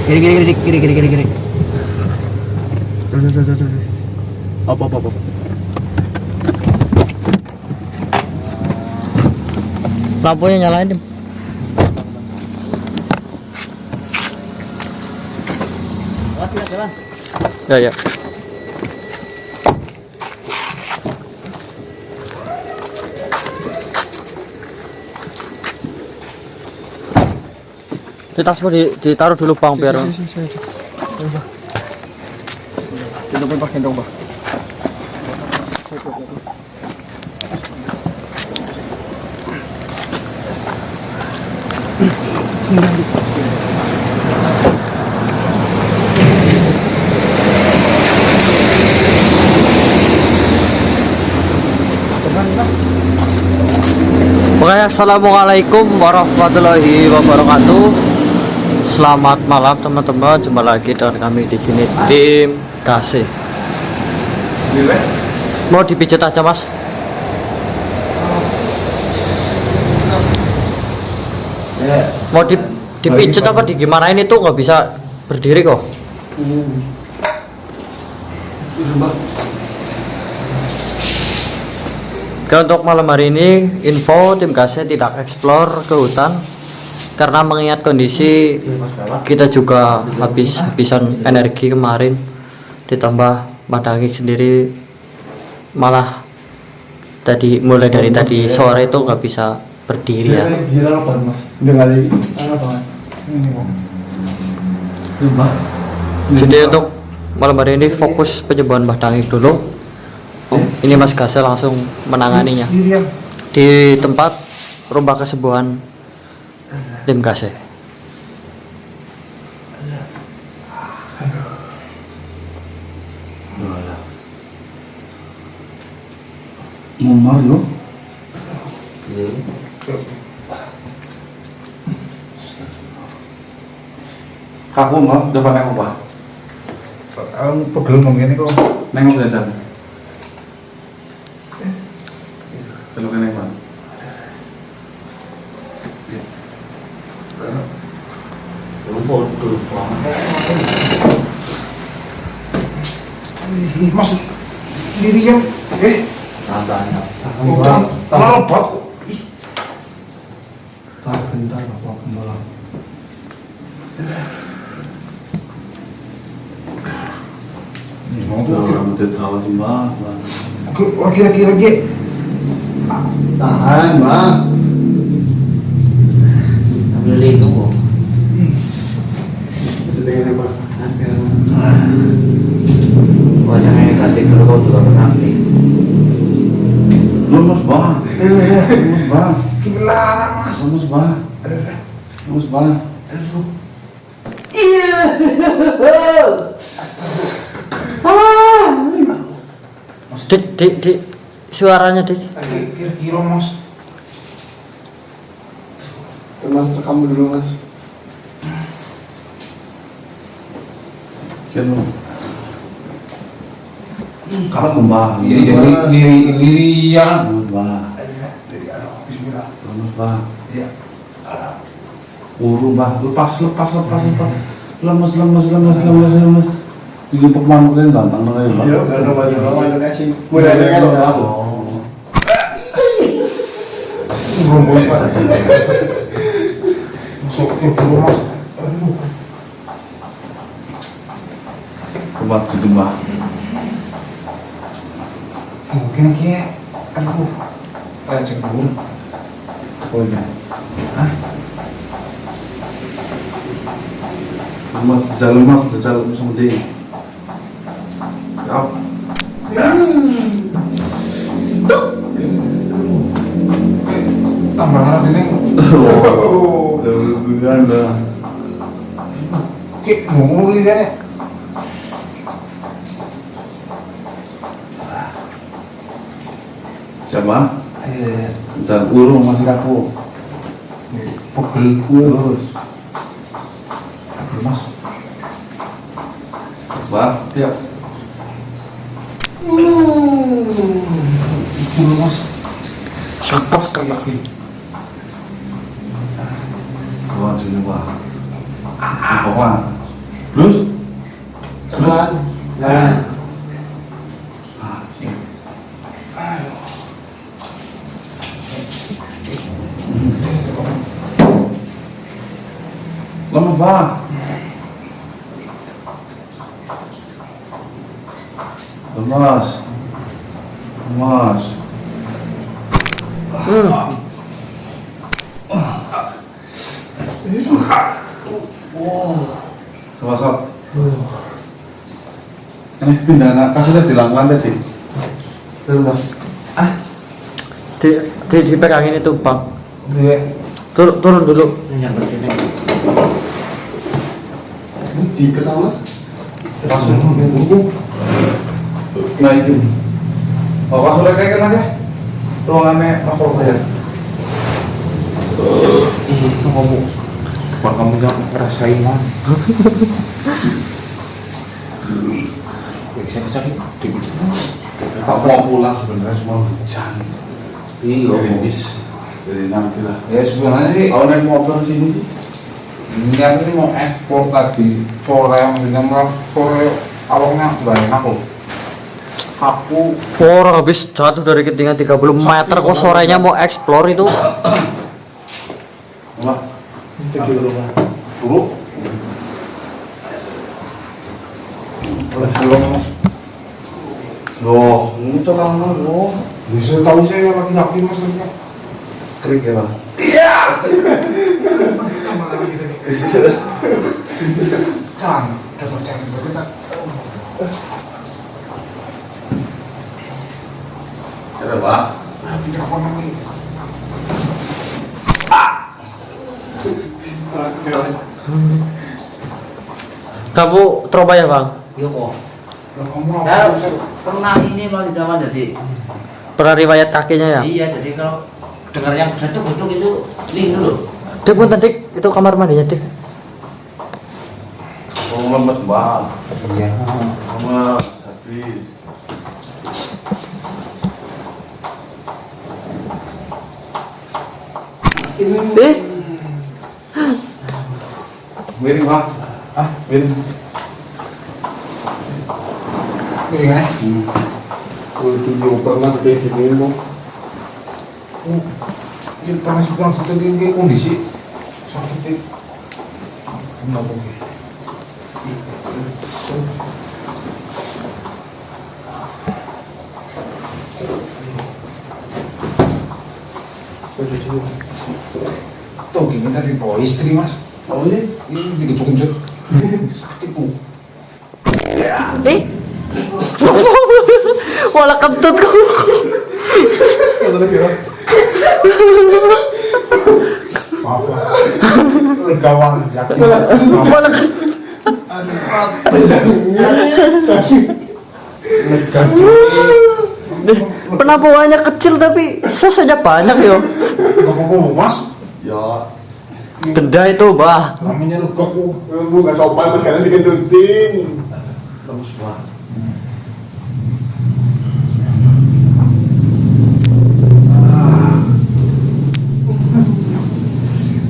Kiri. Terus. Apa. Lampunya nyalain, Dim. Ya. Di tasmu ditaruh dulu bang biar. Gendong Pak, gendong Pak. Oke, assalamualaikum warahmatullahi wabarakatuh. Selamat malam teman-teman, jumpa lagi dengan kami di sini tim kasih. Mau dipijat aja mas? Mau dipijat apa di gimana ini tuh nggak bisa berdiri kok. Oke, untuk malam hari ini info tim kasih tidak eksplor ke hutan karena mengingat kondisi kita juga habisan energi kemarin, ditambah Madangik sendiri malah mulai dari tadi sore itu nggak bisa berdiri ya. Jadi untuk malam hari ini fokus penyembuhan Madangik dulu. Ini Mas Gase langsung menanganinya di tempat rumah kesembuhan tim Gase. Mario. Kamu mau depan nengok apa? Aku pegel ngomongin kok. Nengok aja. Kalau kena apa? Mas dirinya tantanya. Udah lebat. Tas bentar Bapak kembali. Ini mau tuh tahu sembah. Lagi. Tahan, Bang. Ambil lindung kok. Wajahnya kasih kalau kau juga pernah beli. Lemes, Bang. Gimana, Mas? Lemes, Bang. Iya. Dik. Suaranya dik. Kira-kira mas. Mas rekam dulu mas. Kian mas. Kalau kembang. Iya lirian. Bah. Bismillah. Lemes bah. Iya. Urung bah. Lepas. Lemes. Ini pemain mungkin ganteng nih bah. Iya udah nomor kasih. Mulai dengan lo. Ngomong pak. Masuk ke rumah. Kuat gitu bah. Mungkin kayak aku cek dulu. Oh iya. Mas jalan sama dia. Apa? Tambah lagi nih. Bukan dah. Oke, ngomong lagi deh. Siapa? Jangan urung masih kaku. Pegel Terus. mas. Bah. Ya. Dulu mas. Lepas kayak gini. Kuat dulu bah. Apa? Terus? Cepat. Nah. Lemes bang. Lemas. Lemas. Sob. Ini pindah napas sudah dilakukan tadi. Terus. Dipegangin itu bang. Iya. Turun dulu. Di ketawa. Langsung nunggu. Nah itu. Bapak sudah kayak gimana ya? Ruangannya apa ya? Kamu. Bang kamu yang ngerasain mah. Sakit. Pak mau pulang sebenarnya cuma hujan. Iya. Gerimis. Jadi nanti lah. Ya sebenarnya sih. Kalau naik motor sini sih. Niat ini mau ekspor tadi sore sore awalnya banyak aku Orang habis jatuh dari ketinggian 30 meter kok sorenya mau explore itu. Wah. Dulu. belum Loh, ini coba loh. bisa tahu saya laki-laki maksudnya Krik ya bang. can dapat cari kita Ada pak. kita apa lagi Kamu coba ya bang? Iya kok. kamu Nah, apa pernah ini mau di zaman jadi. Pernah riwayat kakinya ya? Iya, jadi kalau dengar yang beduk itu link dulu. Dik pun tadi itu kamar mandinya dik. Oh lemes bang. iya Lemes. Habis. Miring bang. Miring. ini kan dulu pernah kayak gini lo ini pernah sekarang setelah kondisi sakit kenapa tuh gini tadi bawa istri mas Oh iya. ini digepuk-gepuk sakit bu Walah kentut kok. apa legawan yakin Walah penabuhannya kecil tapi sosanya banyak yo. nggak apa-apa mas Ya. Genda itu bah. namanya legok bu Nggak sopan terus kalian digendutin. Lemes bang.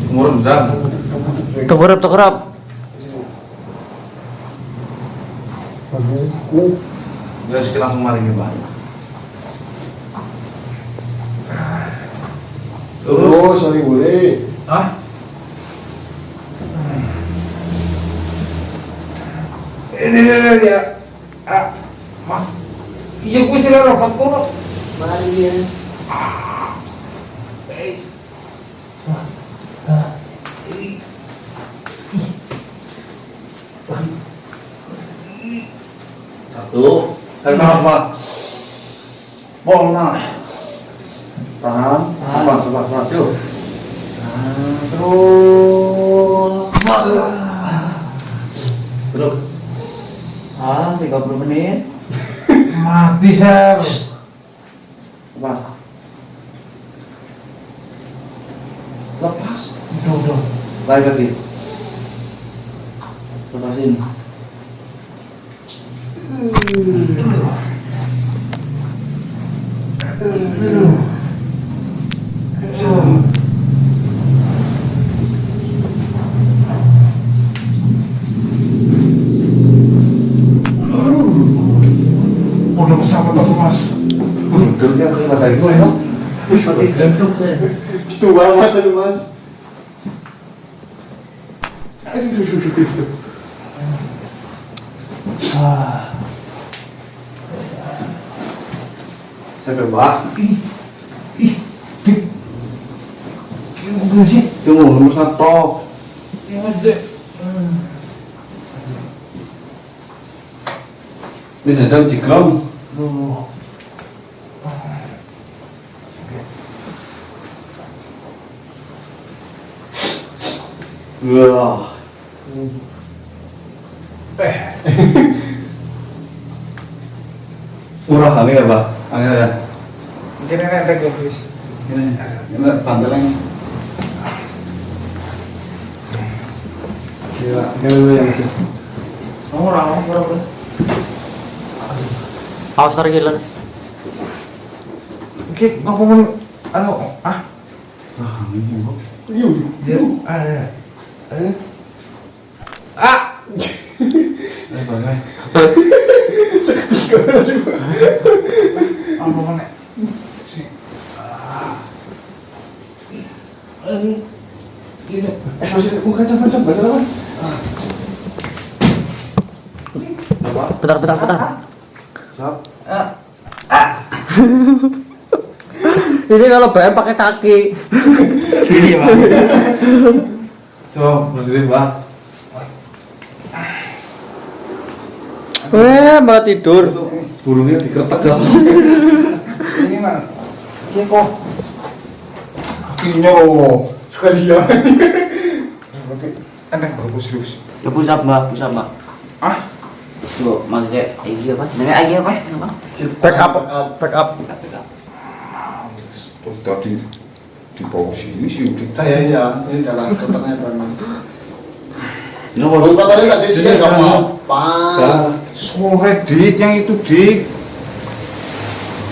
Umur bentar. Tengkurap. Ya sekilas langsung mari ya bang. Terus, sorry boleh. Ah? ini ya mas iya gue sih rapat kok Mari dia. Satu. Tarik nafas bang. Bol nah. Tahan. Sepas. Yuk. Terus. Belum. 30 menit. mati saya Bang. Lepas. udah Lagi lagi. Lepasin. Duduknya ke matahari gue ya. Gitu banget mas, aduh mas. Sampai mbak. Gimana sih? Tunggu, nomor 1. Ini mas dek. Ini jauh ciklong. Wah. Murah kali ya, Pak? Angin ya. Mungkin ini ada guys. Ini pantalan. Gila, ini yang sih. Orang. Awas tarik gilan. Oke, ngomong anu Ah, ini kok. Yuk, ada. Bangga. Apa mana? Si. Ini. Masih bukan baca apa? Bentar. Siap. Ini kalau bayar pakai kaki. Ini Pak. Coba, bersihin, Pak. Malah tidur. Burungnya dikeretek ya. Ini mana? Iya kok. kakinya loh. Sekalian. Oke. Ada bagus serius. Ya pusat mbak. Ah, Tuh, maksudnya lagi apa? Jenenge lagi apa? Apa? Back up. Terus tadi di bawah sini sih udah. Kayaknya ini dalam kotaknya memang. Ini Kalau katanya tadi sih nggak apa-apa. sore dik yang itu dik.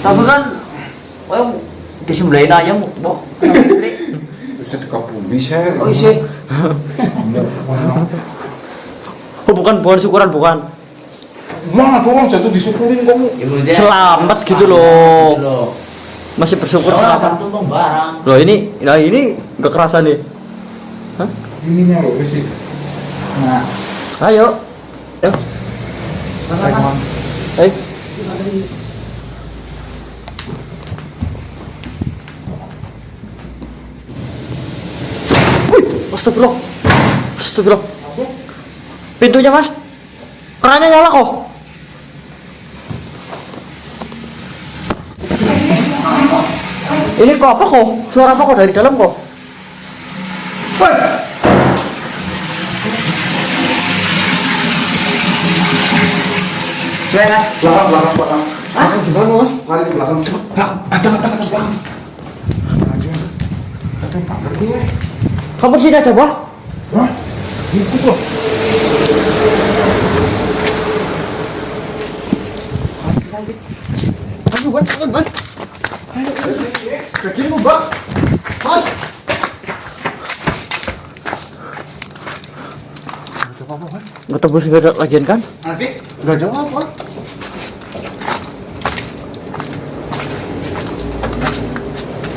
Tapi kan, kayak disembelahin ayam, Bok. Bisa dikabumi saya. Oh isi. Oh bukan syukuran bukan. Mana doang jatuh disukurin kamu? Selamat gitu loh. Masih bersyukur selamat. Tumpang barang. Loh ini nggak kerasa nih. Hah? Ininya loh sih. Nah, Ayo. Ayo. Astagfirullah. Pintunya mas, kerannya nyala kok. Ini kok apa kok? Suara apa kok dari dalam kok? Woi. Belakang. Gimana mas? Lari ke belakang. Cepet belakang. Ada belakang. ada yang pamer ya. Kamu sini aja, Wah. Hah? Ikut loh. Ayo, Bang. Kaki lu, Bang. Mas. Nggak tebus nggak ada lagian kan? Nanti Enggak ada apa.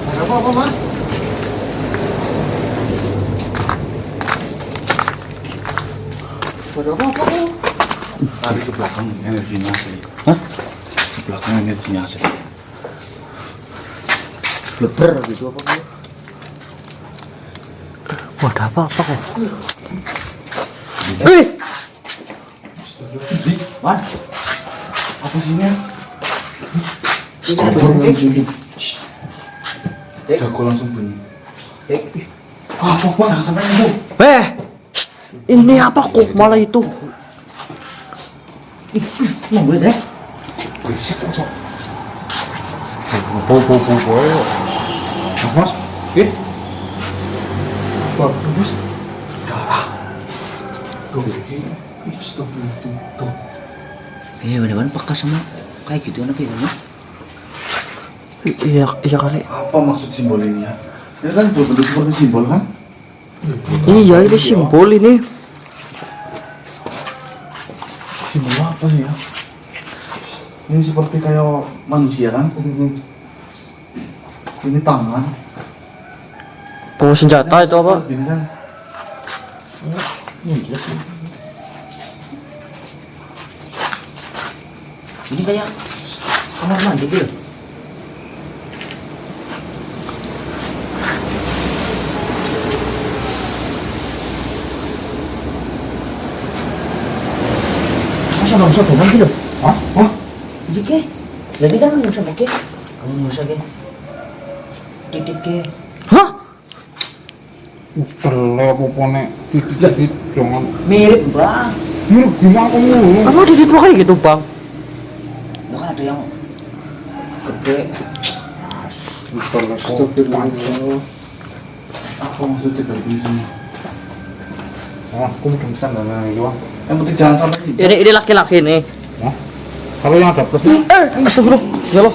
Ada apa, Mas? Ada apa? Lari ke belakang energinya asli. Hah? Ke belakang energinya asli. Leber gitu apa? Wah, ada apa kok? Wih, Wan. Apa sih ini? Jago langsung bunyi. Apa Bang? Jangan sampai nembus. ini apa kok malah itu? Mau gue deh. Berisik kok. Po. Mas. Mas. Tuh. Iya, bener-bener peka sama kayak gitu anak ini. Iya kali. Apa maksud simbol ini ya? Ini kan berbentuk seperti simbol kan? Iya, ini simbol ini. Simbol apa sih ya? Ini seperti kayak manusia kan? Ini tangan. Bawa senjata itu apa? Gini kan. Ini jelas nih. Ini kayak kamar mandi gitu. Masa nggak usah bohong gitu? Hah? Hah? Jadi ke, lebih kan nggak usah pakai. Kamu nggak usah ke. Titik ke. Hah? Tele apa pone titik-titik jangan. Mirip bang. Mirip gimana kamu? Kamu didit kayak gitu bang? Lo kan ada yang gede. Tele Apa maksudnya kayak gini semua? aku udah bisa nggak lagi bang. Yang penting jangan sampai Ini laki-laki nih. Kalau yang ada plusnya, Astagfirullah. Ya Allah.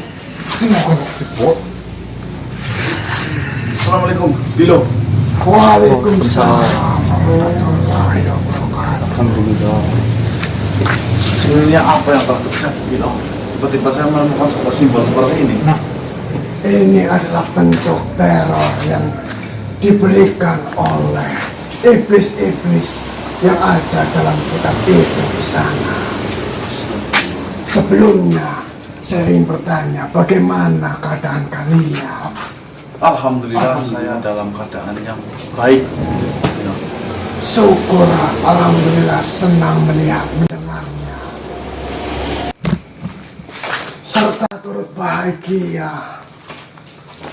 Assalamualaikum, Bilo. Waalaikumsalam. alhamdulillah. Sebenarnya apa yang telah terjadi, Bilo? Tiba-tiba saya menemukan sebuah simbol seperti ini. Ini adalah bentuk teror yang diberikan oleh iblis-iblis yang ada dalam kitab itu di sana. Sebelumnya, saya ingin bertanya, bagaimana keadaan kalian? Alhamdulillah, saya dalam keadaan yang baik. Bilo. Syukur, alhamdulillah, senang melihat mendengarnya. Serta turut bahagia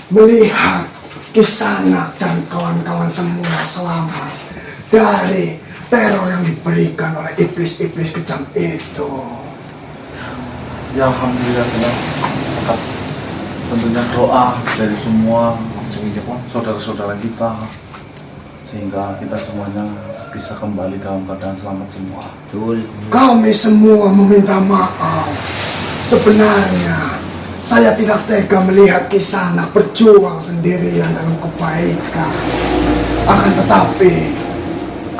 melihat Kisanak dan kawan-kawan semua selamat dari teror yang diberikan oleh iblis-iblis kejam itu. Ya Alhamdulillah senang. Atas tentunya doa dari semua saudara-saudara kita, sehingga kita semuanya bisa kembali dalam keadaan selamat semua. Betul. Kami semua meminta maaf. Sebenarnya saya tidak tega melihat Kisanak berjuang sendirian dalam kebaikan. Akan tetapi,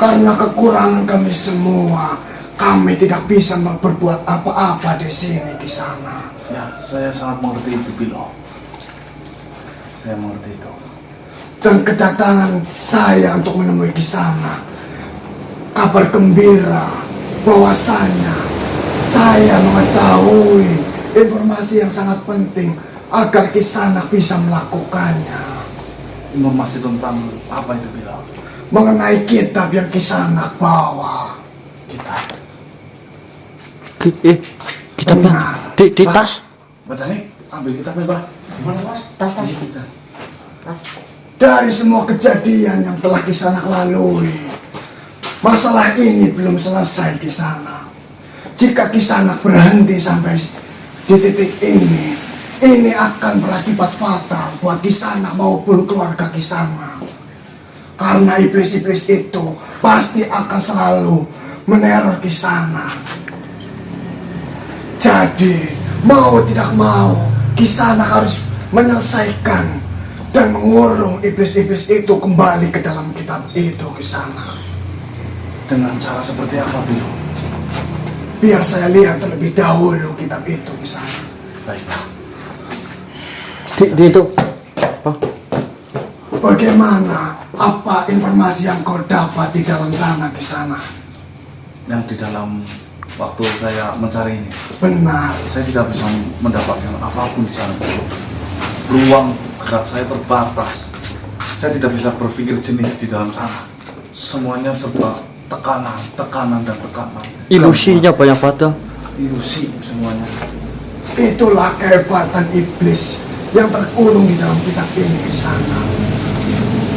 karena kekurangan kami semua, kami tidak bisa berbuat apa-apa di sini, Kisanak. Ya, saya sangat mengerti itu, Bilo. Saya mengerti itu. Dan kedatangan saya untuk menemui Kisanak, kabar gembira bahwasanya saya mengetahui informasi yang sangat penting agar Kisanak bisa melakukannya. Informasi tentang apa itu, Bilo? Mengenai kitab yang Kisanak bawa. Kitabnya Benar. di tas. Badani, ambil kitabnya, Bah. Mana mas? Tas. Dari semua kejadian yang telah Kisanak lalui, masalah ini belum selesai, Kisanak. Jika Kisanak berhenti sampai di titik ini akan berakibat fatal buat Kisanak maupun keluarga Kisanak. Karena iblis-iblis itu pasti akan selalu meneror Kisanak. Jadi, mau tidak mau, Kisanak harus menyelesaikan dan mengurung iblis-iblis itu kembali ke dalam kitab itu, Kisanak. Dengan cara seperti apa, Bilo? Biar saya lihat terlebih dahulu kitab itu, Kisanak. Baiklah. Di itu. Apa? Bagaimana? Apa informasi yang kau dapat di dalam sana, Kisanak? Yang di dalam waktu saya mencari ini, Benar. saya tidak bisa mendapatkan apapun di sana. Ruang gerak saya terbatas. Saya tidak bisa berpikir jernih di dalam sana. Semuanya serba tekanan, dan tekanan. Ilusinya banyak banget. Ilusi semuanya. Itulah kehebatan iblis yang terkurung di dalam kitab ini, Kisanak.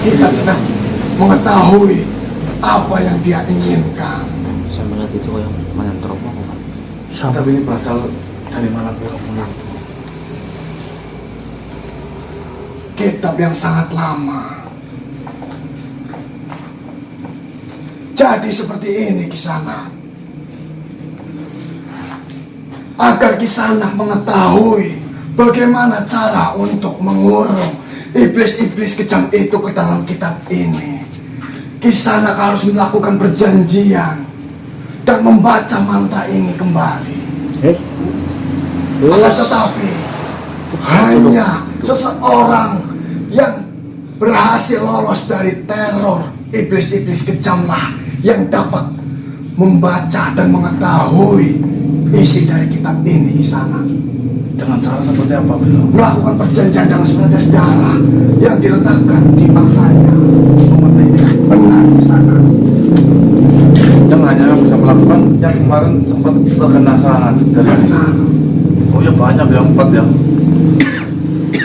Kita tidak mengetahui apa yang dia inginkan. Saya melihat itu yang mana teropong kan? Tapi ini berasal dari mana, Bilo? Kitab yang sangat lama. Jadi seperti ini, Kisanak. Agar Kisanak mengetahui bagaimana cara untuk mengurung iblis-iblis kejam itu ke dalam kitab ini, Kisanak harus melakukan perjanjian dan membaca mantra ini kembali. Akan tetapi hanya seseorang yang berhasil lolos dari teror iblis-iblis kejamlah yang dapat membaca dan mengetahui isi dari kitab ini di sana. Dengan cara seperti apa, Bilo? Melakukan perjanjian dengan setetes darah yang diletakkan di matanya. Benar di sana. Yang hanya yang bisa melakukan yang kemarin sempat terkena serangan dari Benar. Oh ya banyak ya, 4 ya.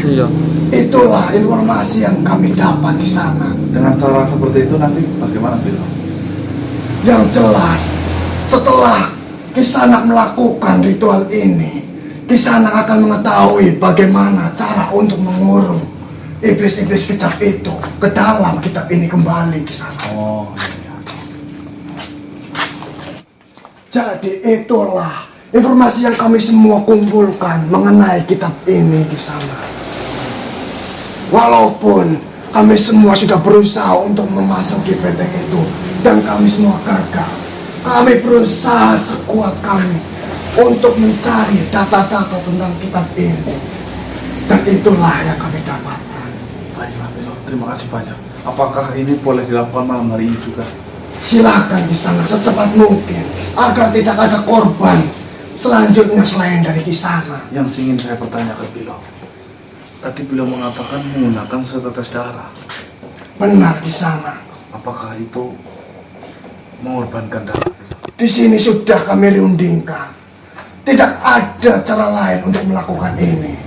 Iya. Itulah informasi yang kami dapat di sana. Dengan cara seperti itu nanti bagaimana, Bilo? Yang jelas, setelah Kisanak melakukan ritual ini, Kisanak akan mengetahui bagaimana cara untuk mengurung iblis-iblis kejam itu ke dalam kitab ini kembali, Kisanak. Oh iya. Jadi itulah informasi yang kami semua kumpulkan mengenai kitab ini di sana. Walaupun kami semua sudah berusaha untuk memasuki benteng itu dan kami semua gagal, kami berusaha sekuat kami untuk mencari data-data tentang kitab ini. Dan itulah yang kami dapatkan. Baiklah, Bilo. Terima kasih banyak. Apakah ini boleh dilakukan malam hari ini juga? Silakan di sana secepat mungkin agar tidak ada korban selanjutnya selain dari Kisana. Yang ingin saya pertanyakan, Bilo. Tadi Bilo mengatakan menggunakan setetes darah. Benar di sana. Apakah itu mengorbankan darah, Bilo? Di sini sudah kami rundingkan. Tidak ada cara lain untuk melakukan ini.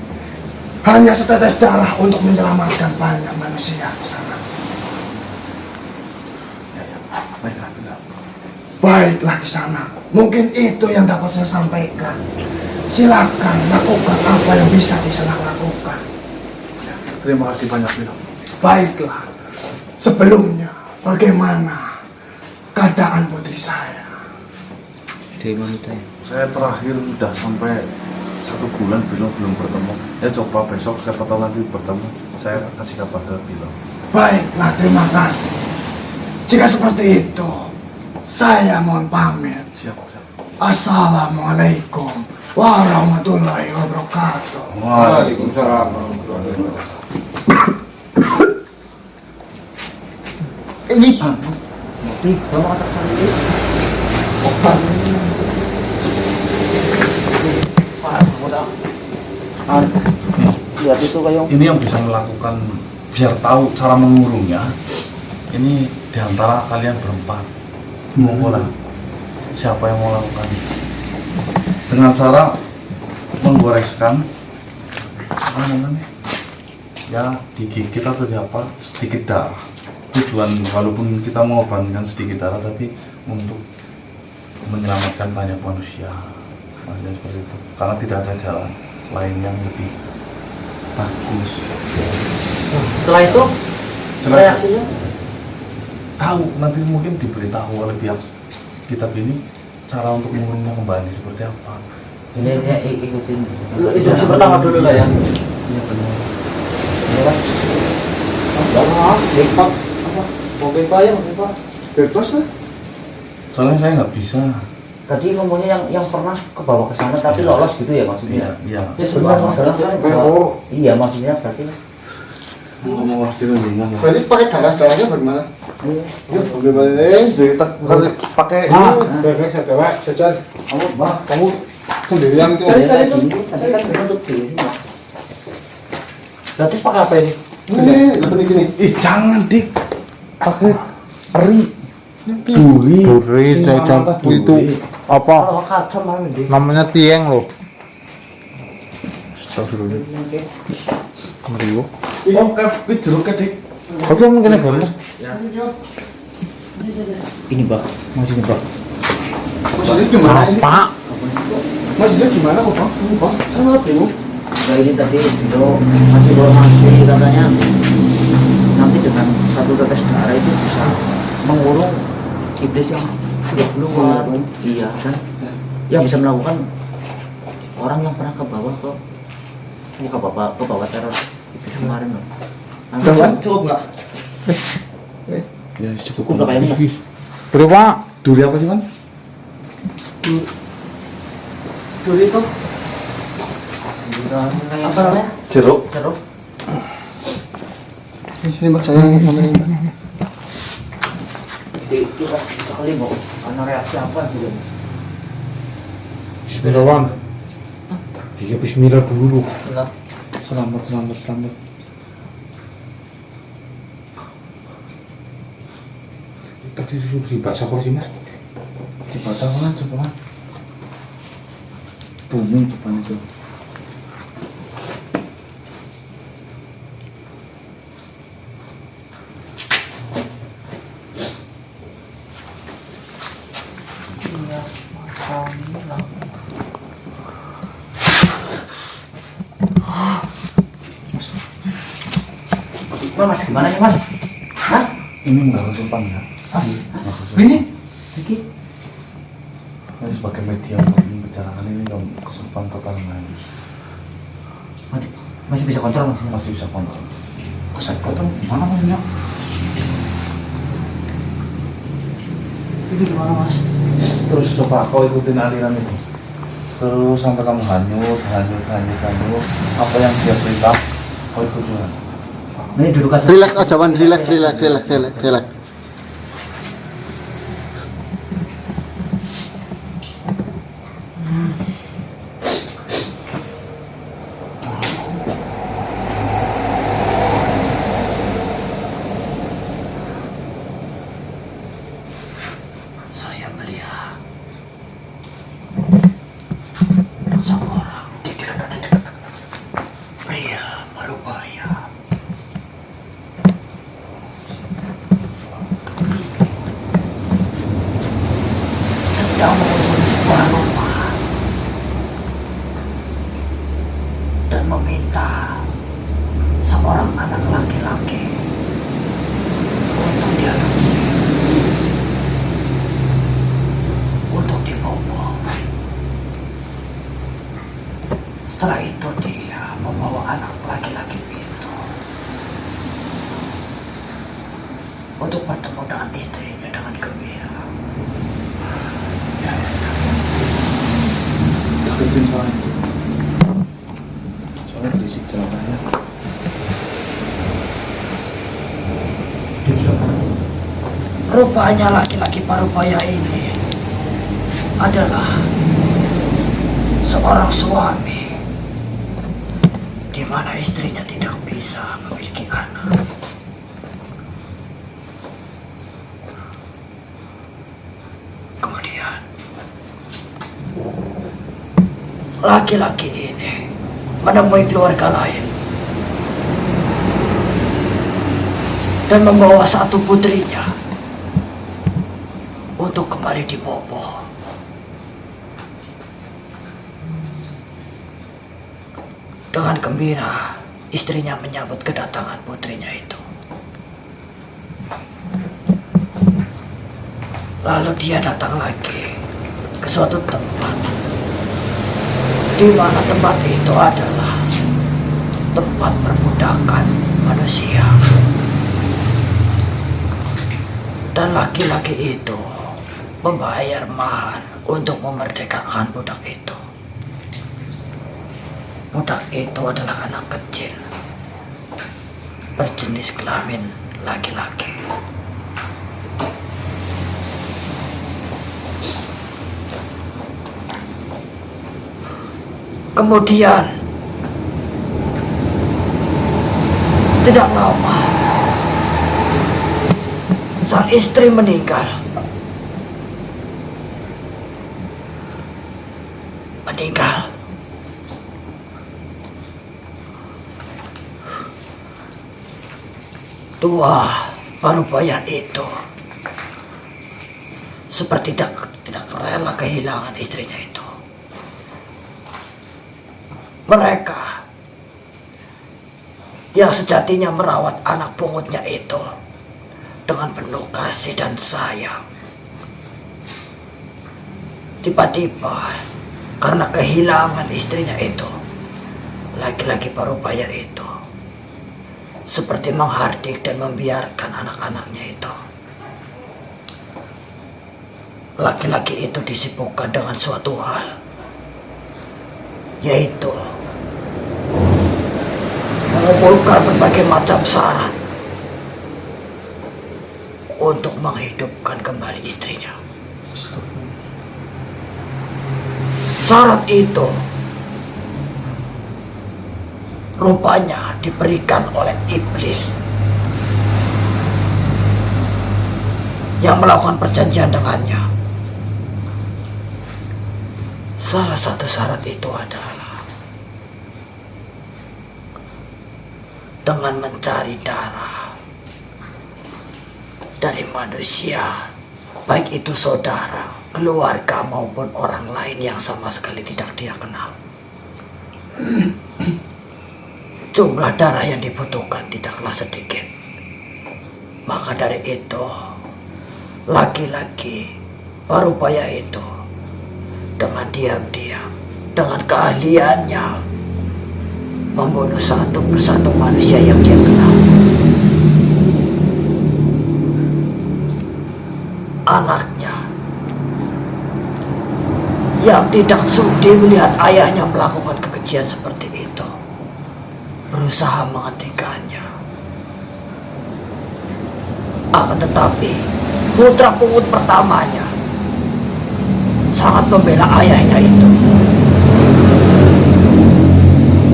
Hanya setetes darah untuk menyelamatkan banyak manusia di sana. Baiklah, Bilo. Baiklah di sana. Mungkin itu yang dapat saya sampaikan. Silakan lakukan apa yang bisa di sana lakukan. Terima kasih banyak, Bilo. Baiklah. Sebelumnya, bagaimana keadaan putri saya? Di mana itu ya? Saya terakhir sudah sampai 1 bulan Bilo belum bertemu. Ya coba besok siapa tahu nanti bertemu. Saya kasih kabar ke Bilo. Baiklah, terima kasih. Jika seperti itu, saya mohon pamit. Siap, siap. Assalamualaikum warahmatullahi wabarakatuh. Waalaikumsalam warahmatullahi wabarakatuh. Di kamu kata sendiri. Lihat itu kayak Ini yang bisa melakukan biar tahu cara mengurungnya. Ini diantara kalian berempat. Mulai siapa yang mau lakukan dengan cara menggoreskan apa namanya ya digigit atau apa sedikit darah. Tujuan walaupun kita mengorbankan sedikit darah tapi untuk menyelamatkan banyak manusia. Maksudnya seperti itu karena tidak ada jalan lain yang lebih bagus. setelah itu reaksinya Tahu nanti mungkin diberitahu oleh pihak kitab ini cara untuk mengurungnya kembali seperti apa. ini ikutin instruksi pertama dulu lah ya. Iya benar. Ini kan lipat apa mau pipa ya mau pipa Bebas lah. Soalnya saya nggak bisa. tadi ngomongnya yang pernah ke bawah ke sana tapi lolos gitu ya maksudnya. Iya. Ya sebenarnya masalah kan iya maksudnya berarti Ngomong waktu itu bingung. Berarti pakai darah-darahnya bagaimana? Ya, bagaimana? Pakai Bebek saya cewek, jajan. Kamu sendirian itu. cari tuh tadi kan bentuk gini sih. Berarti pakai apa ini? Ini, lebih gini. ih jangan dik pakai eri duri saya campur itu apa Kalau kacang malah ini. namanya tieng loh. Astagfirullah. Mario. oh kayak jeruknya dik. Oke mungkin bener. Ini Pak, maksudnya Pak. Maksudnya gimana ini? Pak. Maksudnya gimana kok, Pak? Pak, saya nggak bingung. Nah, ini tadi itu masih informasi katanya nanti dengan satu tetes darah itu bisa mengurung iblis yang sudah keluar. Iya kan? Yang bisa melakukan orang yang pernah ke bawah ke bawah teror iblis kemarin loh. Cukup nggak? Ya Cukup nggak kayak ini? Beri Pak. duri apa sih man? Dulu itu apa namanya? Jeruk. Jeruk. Sini Mbak, saya ngomongin Mbak. Jadi kita kali mau karena reaksi apa gitu. Bismillah Wan. Iya Bismillah dulu. Nah, Selamat. Tadi susu dibaca apa sih Mas? Dibaca mana coba? Bumi depan itu. Mas, gimana nih Mas? Hah? Ini nggak kesupan ya? Ini? Iki? Ini sebagai media untuk membicarakan ini dong, kesurupan total Mas. Masih bisa kontrol Mas? Masih bisa kontrol. Kesempatan mana Masnya? Ini gimana Mas? Terus coba kau ikutin aliran itu. Terus sampai kamu hanyut. Apa yang dia perintah, kau ikut juga. Ini duduk aja. Relax aja Wan, relax. Saya melihat seorang pria berubaya. Sedang mengunjungi sebuah rumah dan meminta seorang anak laki-laki untuk diadopsi, untuk dibobol. Setelah itu dia membawa anak laki-laki itu untuk bertemu dengan istrinya dengan gembira. Deketin soal itu. Soalnya berisik jawabannya. Rupanya laki-laki parubaya ini adalah seorang suami di mana istrinya tidak bisa memiliki anak. Kemudian laki-laki ini menemui keluarga lain dan membawa satu putrinya untuk kembali dibobol. Dengan gembira, istrinya menyambut kedatangan putrinya itu. Lalu dia datang lagi ke suatu tempat, di mana tempat itu adalah tempat perbudakan manusia. Dan laki-laki itu membayar mahar untuk memerdekakan budak itu. Budak itu adalah anak kecil berjenis kelamin laki-laki. Kemudian tidak lama sang istri meninggal. Tua parubaya itu seperti tidak rela kehilangan istrinya itu. Mereka yang sejatinya merawat anak pungutnya itu dengan penuh kasih dan sayang, tiba-tiba karena kehilangan istrinya itu, laki-laki parubaya itu seperti menghardik dan membiarkan anak-anaknya itu. Laki-laki itu disibukkan dengan suatu hal, yaitu mengumpulkan berbagai macam syarat untuk menghidupkan kembali istrinya. Syarat itu rupanya diberikan oleh iblis yang melakukan perjanjian dengannya. Salah satu syarat itu adalah dengan mencari darah dari manusia, baik itu saudara, keluarga maupun orang lain yang sama sekali tidak dia kenal. Jumlah darah yang dibutuhkan tidaklah sedikit. Maka dari itu, laki-laki berupaya itu dengan diam-diam, dengan keahliannya membunuh satu persatu manusia yang dia kenal. Anaknya yang tidak sudi melihat ayahnya melakukan kekejian seperti itu berusaha menghentikannya. Akan tetapi putra pungut pertamanya sangat membela ayahnya itu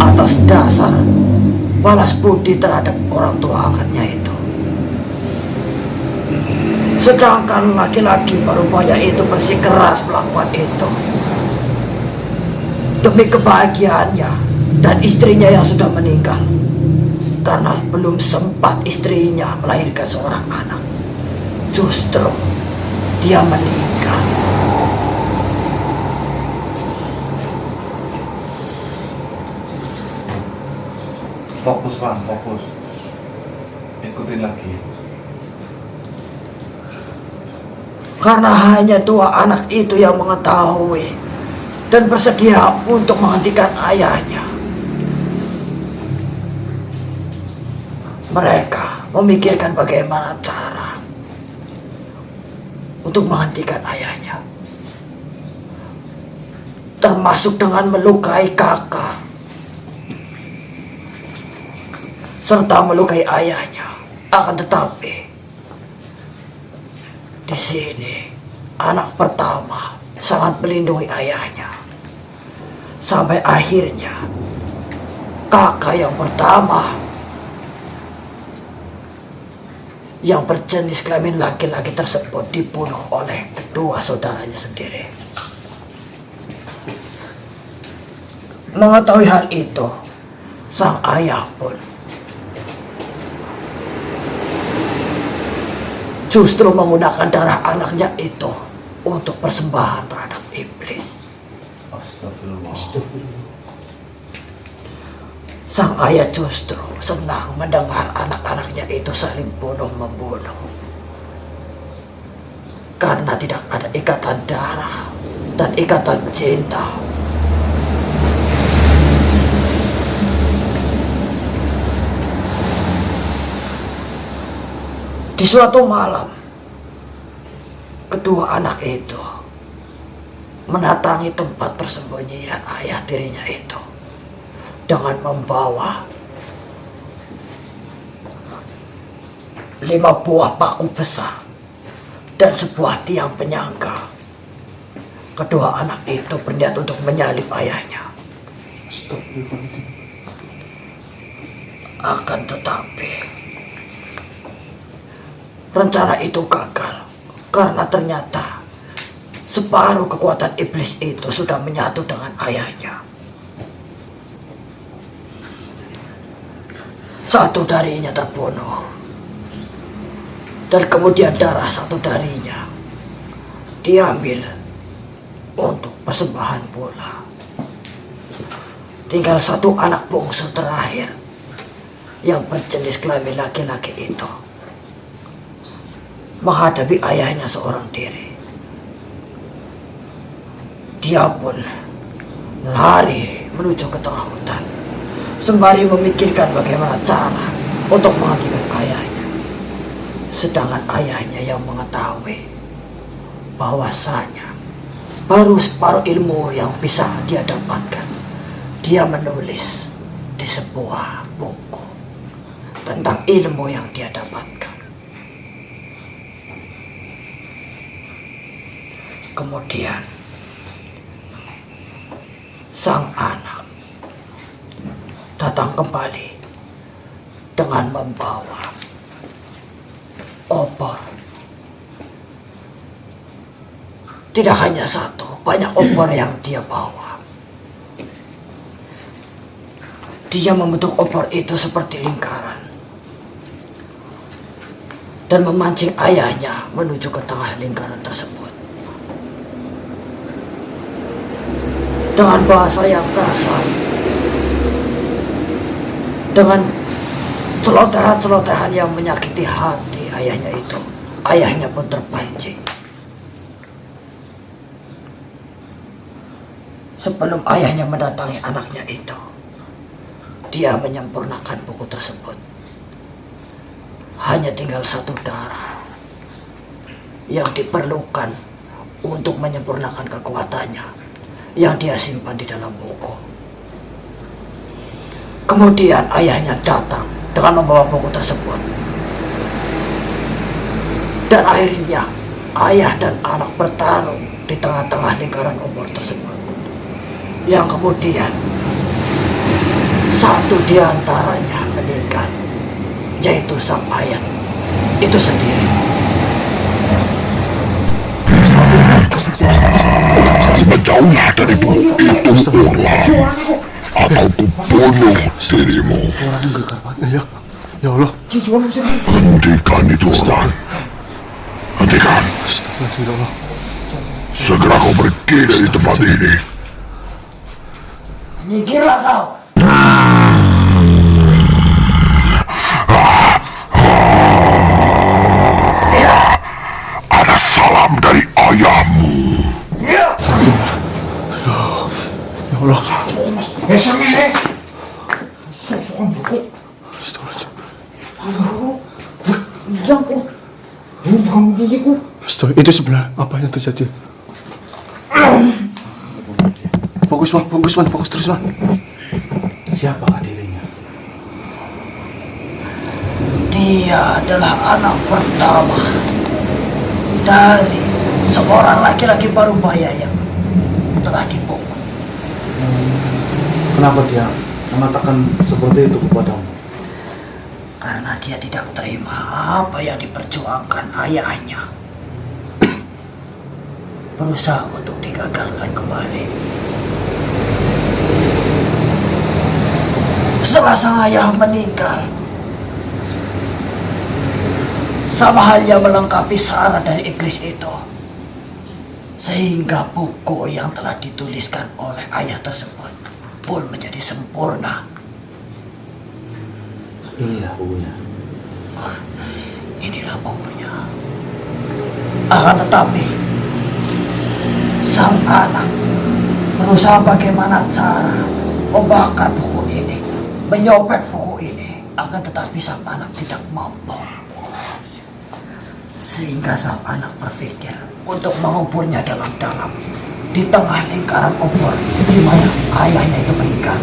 atas dasar balas budi terhadap orang tua angkatnya itu. Sedangkan laki-laki berupaya itu bersikeras melakukan itu demi kebahagiaannya dan istrinya yang sudah meninggal, karena belum sempat istrinya melahirkan seorang anak, justru dia meninggal. Fokus Van, fokus. Ikutin lagi. Karena hanya dua anak itu yang mengetahui dan bersedia untuk menghentikan ayahnya. Mereka memikirkan bagaimana cara untuk menghentikan ayahnya, termasuk dengan melukai kakak serta melukai ayahnya. Akan tetapi di sini anak pertama sangat melindungi ayahnya sampai akhirnya kakak yang pertama yang berjenis kelamin laki-laki tersebut dibunuh oleh kedua saudaranya sendiri. Mengetahui hal itu, sang ayah pun justru menggunakan darah anaknya itu untuk persembahan terhadap iblis. Astagfirullah. Sang ayah justru senang mendengar anak-anaknya itu saling bunuh-membunuh, karena tidak ada ikatan darah dan ikatan cinta. Di suatu malam, kedua anak itu mendatangi tempat persembunyian ayah tirinya itu dengan membawa 5 buah paku besar dan sebuah tiang penyangga. Kedua anak itu berniat untuk menyalip ayahnya. Akan tetapi rencana itu gagal karena ternyata separuh kekuatan iblis itu sudah menyatu dengan ayahnya. Satu darinya terbunuh dan kemudian darah satu darinya diambil untuk persembahan pula. Tinggal satu anak bungsu terakhir yang berjenis kelamin laki-laki itu menghadapi ayahnya seorang diri. Dia pun lari menuju ke tengah hutan sembari memikirkan bagaimana cara untuk menghentikan ayahnya. Sedangkan ayahnya yang mengetahui bahwasanya baru separuh ilmu yang bisa dia dapatkan, dia menulis di sebuah buku tentang ilmu yang dia dapatkan. Kemudian sang anak datang kembali dengan membawa opor. Tidak hanya satu, banyak opor yang dia bawa. Dia membentuk opor itu seperti lingkaran dan memancing ayahnya menuju ke tengah lingkaran tersebut. Dengan bahasa yang kasar, dengan celotehan-celotehan yang menyakiti hati ayahnya itu, ayahnya pun terpancing. Sebelum ayahnya mendatangi anaknya itu, dia menyempurnakan buku tersebut. Hanya tinggal satu darah yang diperlukan untuk menyempurnakan kekuatannya yang dia simpan di dalam buku. Kemudian ayahnya datang dengan membawa buku tersebut. Dan akhirnya ayah dan anak bertarung di tengah-tengah lingkaran opor tersebut. Yang kemudian satu di antaranya meninggal, yaitu sang ayah itu sendiri. Menjauhlah dari buku itu, ular, atau kubunuh dirimu. Ya Allah. Hentikan itu, ular. Hentikan. Segera kau pergi dari tempat ini. Nyingkirlah kau. Ada salam dari ayahmu. Ya Allah. Itu sebenarnya apa yang terjadi? Fokus terus, Wan. Siapakah dirinya? Dia adalah anak pertama dari seorang laki-laki parubaya yang telah dipukul. Kenapa dia mengatakan seperti itu kepadamu? Karena dia tidak terima apa yang diperjuangkan ayahnya. Berusaha untuk digagalkan kembali. Setelah sang ayah meninggal, sama halnya melengkapi syarat dari iblis itu, sehingga buku yang telah dituliskan oleh ayah tersebut pun menjadi sempurna. Inilah bukunya. Inilah bukunya. Akan tetapi sang anak berusaha bagaimana cara membakar buku ini, menyopek buku ini. Akan tetapi sang anak tidak mampu. Sehingga sang anak berpikir untuk menguburnya dalam-dalam di tengah lingkaran opor di mana ayahnya itu meninggal.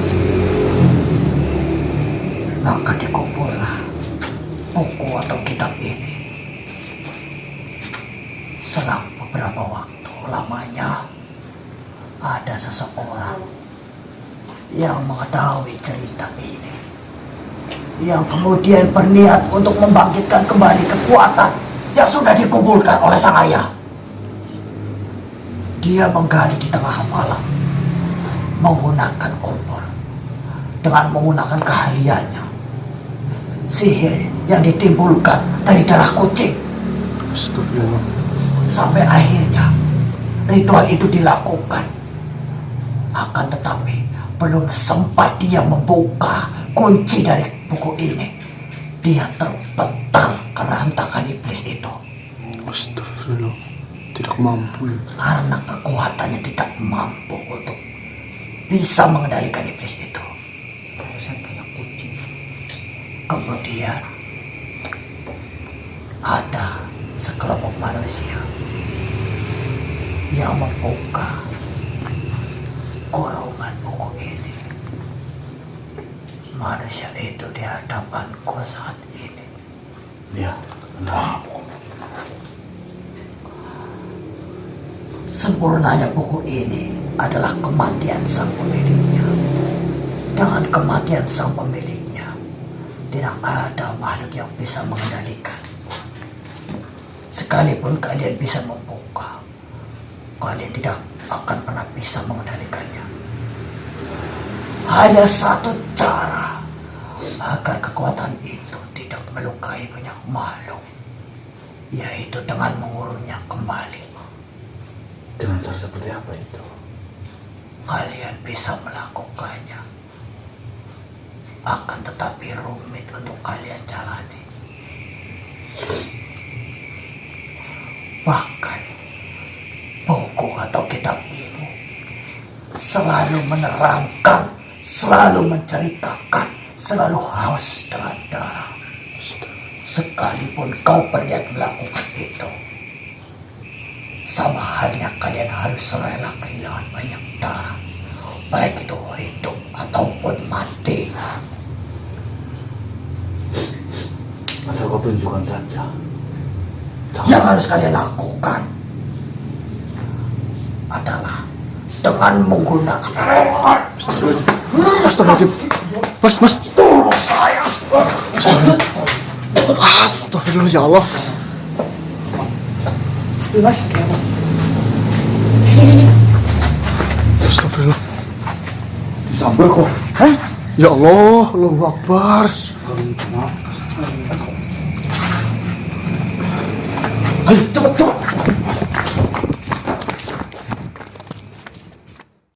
Maka dikuburlah buku atau kitab ini. Selang beberapa waktu lamanya, ada seseorang yang mengetahui cerita ini, yang kemudian berniat untuk membangkitkan kembali kekuatan yang sudah dikumpulkan oleh sang ayah. Dia menggali di tengah malam menggunakan opor, dengan menggunakan keahliannya, sihir yang ditimbulkan dari darah kucing. Sampai akhirnya ritual itu dilakukan. Akan tetapi belum sempat dia membuka kunci dari buku ini, dia terpental karena hentakan iblis itu. Astagfirullah. Tidak mampu. Karena kekuatannya tidak mampu untuk bisa mengendalikan iblis itu. Banyak kucing. Kemudian ada sekelompok manusia yang membuka kurungan buku ini. Manusia itu di hadapanku saat ini. Ya, benar. Sempurnanya buku ini adalah kematian sang pemiliknya. Dengan kematian sang pemiliknya, tidak ada makhluk yang bisa mengendalikan. Sekalipun kalian bisa membuka, kalian tidak akan pernah bisa mengendalikannya. Hanya satu cara agar kekuatan itu tidak melukai banyak makhluk, yaitu dengan mengurungnya kembali. Dengan cara seperti apa itu? Kalian bisa melakukannya, akan tetapi rumit untuk kalian jalani. Bahkan buku atau kitab ini selalu menerangkan, selalu menceritakan, selalu haus dengan darah. Sekalipun kau berniat melakukan itu, sama halnya kalian harus rela kehilangan banyak darah, baik itu hidup ataupun mati. Asal kau tunjukkan saja. Yang harus kalian lakukan adalah dengan menggunakan Astagfirullahaladzim. Mas. tolong saya. Astagfirullah ya Allah. Mas, Astagfirullah. Disambar kok. Hah? Ya Allah, Allahu Akbar. ayo cepet.